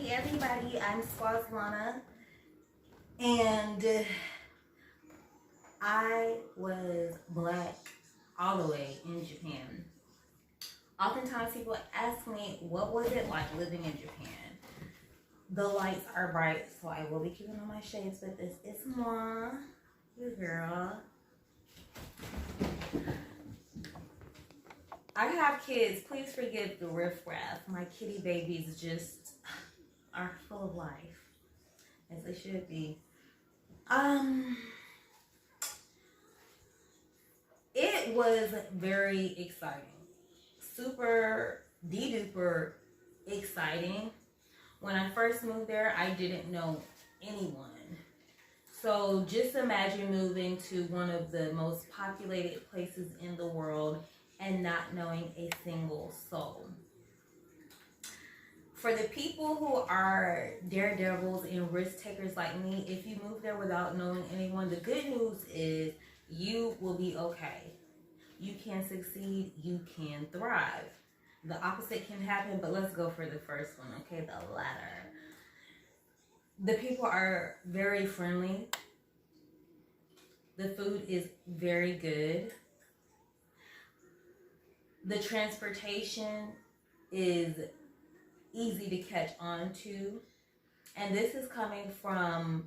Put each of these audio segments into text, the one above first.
Hey everybody, I'm Swazlana, and I was black all the way in Japan. Oftentimes people ask me, what was it like living in Japan? The lights are bright, so I will be keeping on my shades, but this is moi, your girl. I have kids, please forgive the riffraff. My kitty babies just are full of life, as they should be. It was very exciting. Super de-duper exciting. When I first moved there, I didn't know anyone. So just imagine moving to one of the most populated places in the world and not knowing a single soul. For the people who are daredevils and risk takers like me, if you move there without knowing anyone, the good news is you will be okay. You can succeed, you can thrive. The opposite can happen, but let's go for the first one, okay? The latter. The people are very friendly. The food is very good. The transportation is easy to catch on to. And this is coming from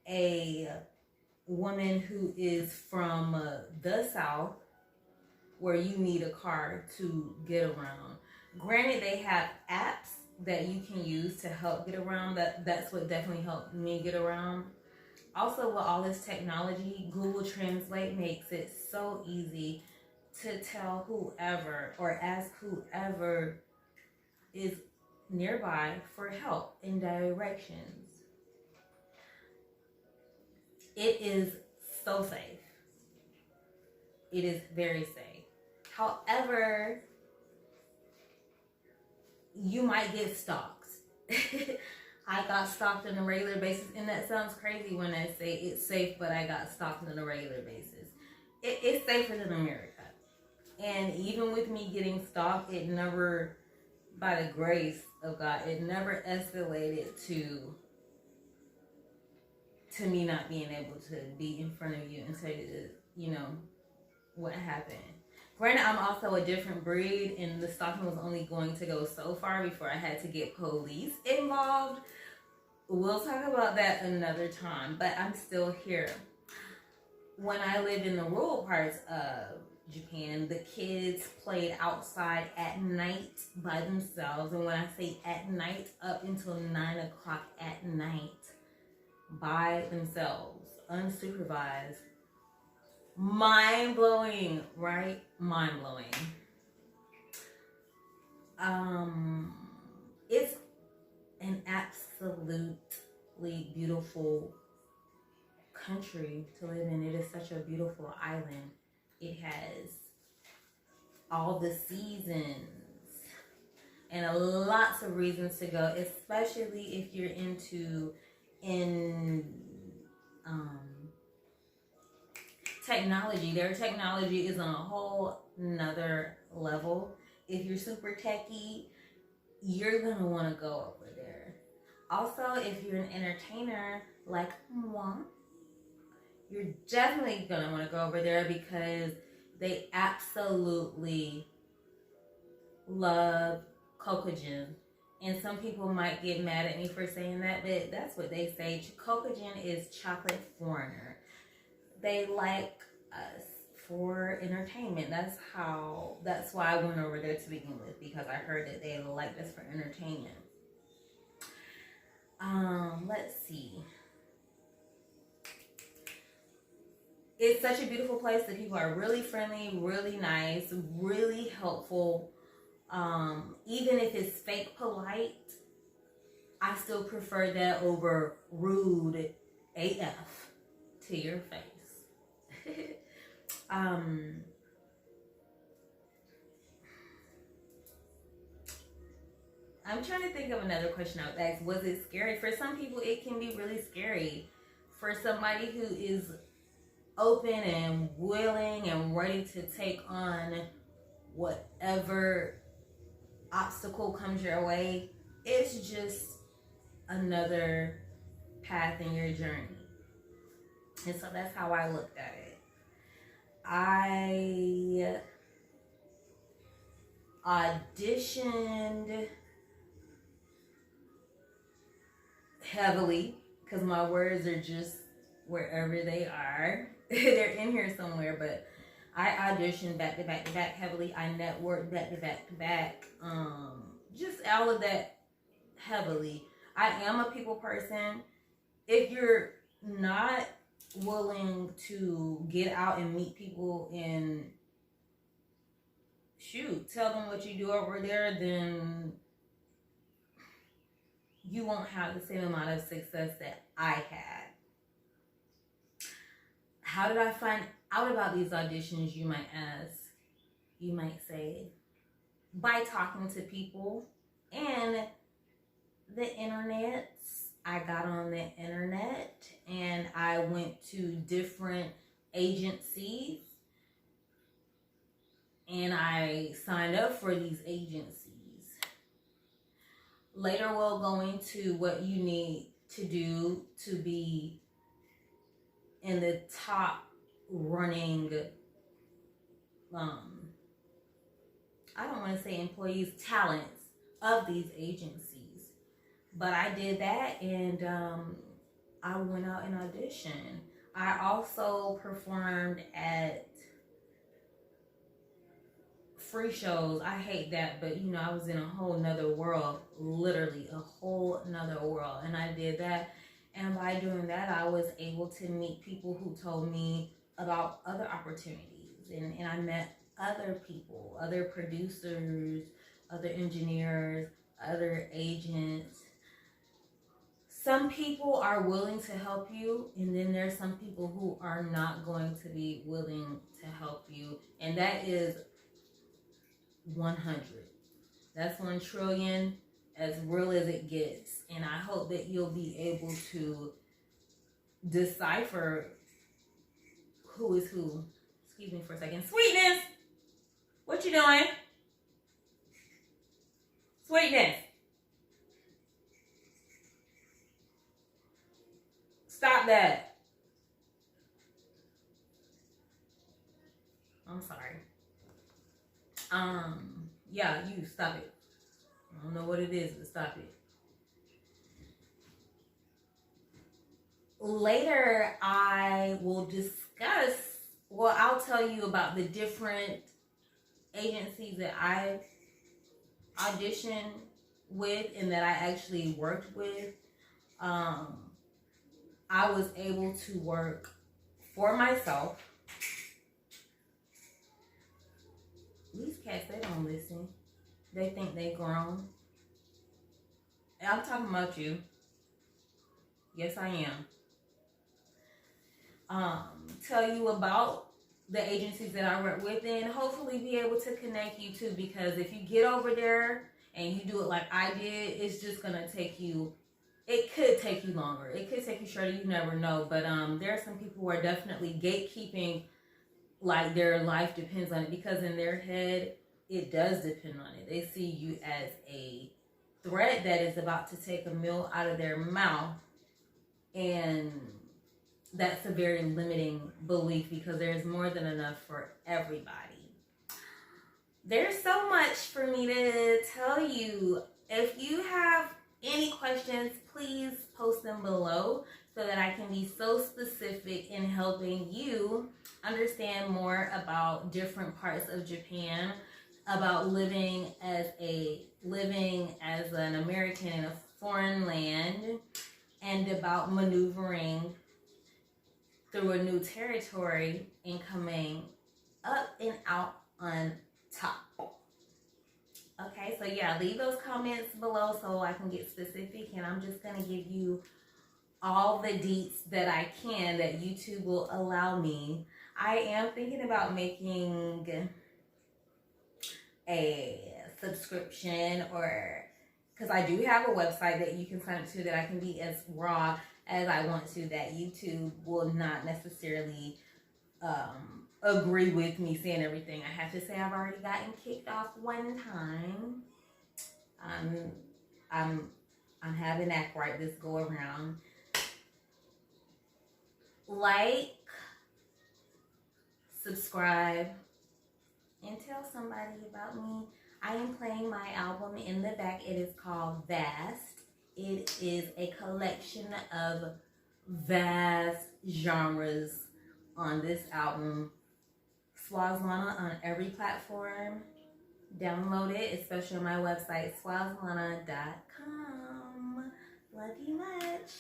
a woman who is from the South, where you need a car to get around. Granted, they have apps that you can use to help get around. That's what definitely helped me get around. Also, with all this technology, Google Translate makes it so easy to tell whoever or ask whoever is nearby for help and directions. It is so safe. It is very safe. However, you might get stalked. I got stalked on a regular basis, and that sounds crazy when I say it's safe, but I got stalked on a regular basis. It's safer than America. And even with me getting stalked, it never, by the grace of God, it never escalated to me not being able to be in front of you and tell you, what happened. Granted, I'm also a different breed, and the stalking was only going to go so far before I had to get police involved. We'll talk about that another time, but I'm still here. When I lived in the rural parts of Japan, the kids played outside at night by themselves, and when I say at night, up until 9 o'clock at night, by themselves, unsupervised. Mind-blowing, right? Mind-blowing. It's an absolutely beautiful country to live in. It is such a beautiful island. It has all the seasons and lots of reasons to go, especially if you're into technology. Their technology is on a whole nother level. If you're super techie, you're gonna want to go over there. Also, if you're an entertainer like moi, you're definitely gonna want to go over there because they absolutely love Kokujin. And some people might get mad at me for saying that, but that's what they say. Kokujin is chocolate foreigner. They like us for entertainment. That's why I went over there to begin with, because I heard that they liked us for entertainment. Let's see. It's such a beautiful place. The people are really friendly, really nice, really helpful. Even if it's fake polite, I still prefer that over rude AF to your face. I'm trying to think of another question I would ask. Was it scary? For some people, it can be really scary. For somebody who is open and willing and ready to take on whatever obstacle comes your way, it's just another path in your journey. And so that's how I looked at it. I auditioned heavily because my words are just wherever they are. They're in here somewhere, but I auditioned back to back to back heavily. I networked back to back to back. Just all of that heavily. I am a people person. If you're not willing to get out and meet people and tell them what you do over there, then you won't have the same amount of success that I had. How did I find out about these auditions, you might ask? You might say, by talking to people and the internet. I got on the internet and I went to different agencies and I signed up for these agencies. Later we'll go into what you need to do to be in the top running, I don't want to say employees, talents of these agencies. But I did that and I went out and auditioned. I also performed at free shows. I hate that, but I was in a whole nother world, literally a whole nother world. And I did that. And by doing that, I was able to meet people who told me about other opportunities. And I met other people, other producers, other engineers, other agents. Some people are willing to help you, and then there's some people who are not going to be willing to help you. And that is 100. That's 1 trillion, as real as it gets. And I hope that you'll be able to decipher who is who. Excuse me for a second. Sweetness! What you doing? Sweetness! Stop that. I'm sorry. Yeah, you stop it. I don't know what it is, but stop it. Later, I will discuss, I'll tell you about the different agencies that I auditioned with and that I actually worked with. I was able to work for myself. These cats, they don't listen. They think they grown. I'm talking about you. Yes, I am. Tell you about the agencies that I work with and hopefully be able to connect you too, because if you get over there and you do it like I did, it's just going to take you, it could take you longer. It could take you shorter. You never know. But there are some people who are definitely gatekeeping, like their life depends on it, because in their head, it does depend on it. They see you as a threat that is about to take a meal out of their mouth. And that's a very limiting belief because there's more than enough for everybody. There's so much for me to tell you. If you have any questions, please post them below so that I can be so specific in helping you understand more about different parts of Japan, about living as an American in a foreign land, and about maneuvering through a new territory and coming up and out on top. Okay, so yeah, leave those comments below so I can get specific, and I'm just going to give you all the deets that I can that YouTube will allow me. I am thinking about making a subscription, or because I do have a website that you can sign up to that I can be as raw as I want to, that YouTube will not necessarily agree with me saying everything. I have to say I've already gotten kicked off one time. I'm I'm having that right this go around. Like, subscribe, and tell somebody about me. I am playing my album in the back. It is called Vast. It is a collection of vast genres on this album. Swazlana on every platform. Download it, especially on my website, swazlana.com. Love you much.